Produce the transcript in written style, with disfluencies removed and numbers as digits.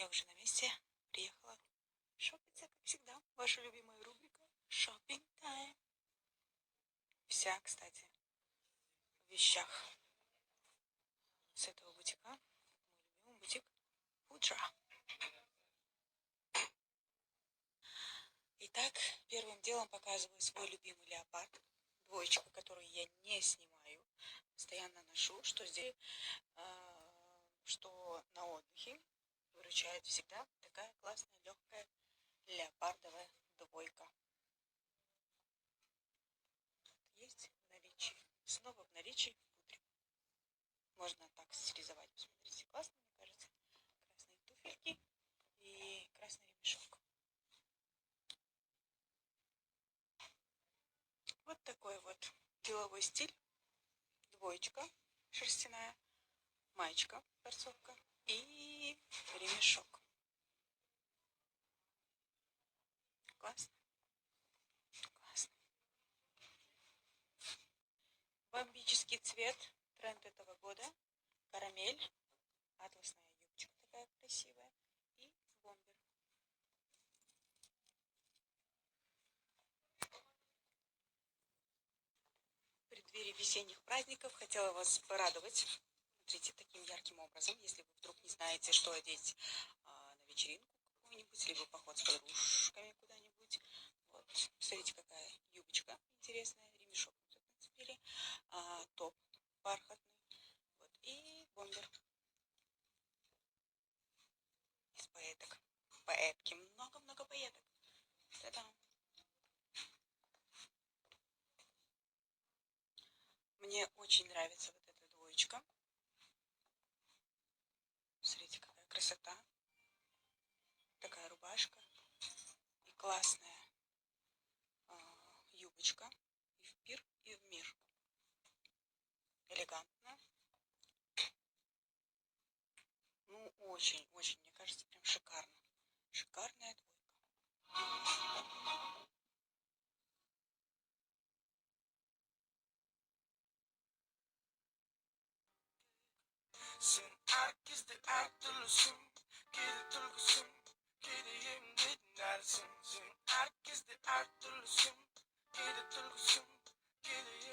Я уже на месте, приехала шопиться, как всегда, ваша любимая рубрика «Шоппинг Тайм». Вся, кстати, в вещах с этого бутика, мой любимый бутик Пудра. Итак, первым делом показываю свой любимый леопард, двоечка, которую я не снимаю, постоянно ношу, что здесь, что на отдыхе выручает всегда такая классная, легкая леопардовая двойка. Есть в наличии, снова в наличии в пудре. Можно так стилизовать, посмотрите, классно, мне кажется. Красные туфельки и красный ремешок. Вот такой вот деловой стиль. Двоечка шерстяная, маечка, торцовка и ремешок. Классно? Классно. Бомбический цвет, тренд этого года. Карамель, атласная юбочка такая красивая и бомбер. В преддверии весенних праздников хотела вас порадовать. Смотрите, таким ярким образом, если вы вдруг не знаете, что одеть на вечеринку какую-нибудь, либо поход с подружками куда-нибудь. Вот, смотрите, какая юбочка интересная, ремешок мы тут нацепили, топ бархатный, вот, и бомбер из пайеток. Пайетки, много-много пайеток. Та-дам! Мне очень нравится вот эта двоечка. Смотрите, какая красота. Такая рубашка. И классная юбочка. И в пир, и в мир. Элегантно. Ну, очень, мне кажется, прям шикарно. Шикарная двойка. Sen herkes de ertelesin, geri tılgısın, geriyim ne dinlersin? Sen herkes de ertelesin, geri tılgısın, geriyim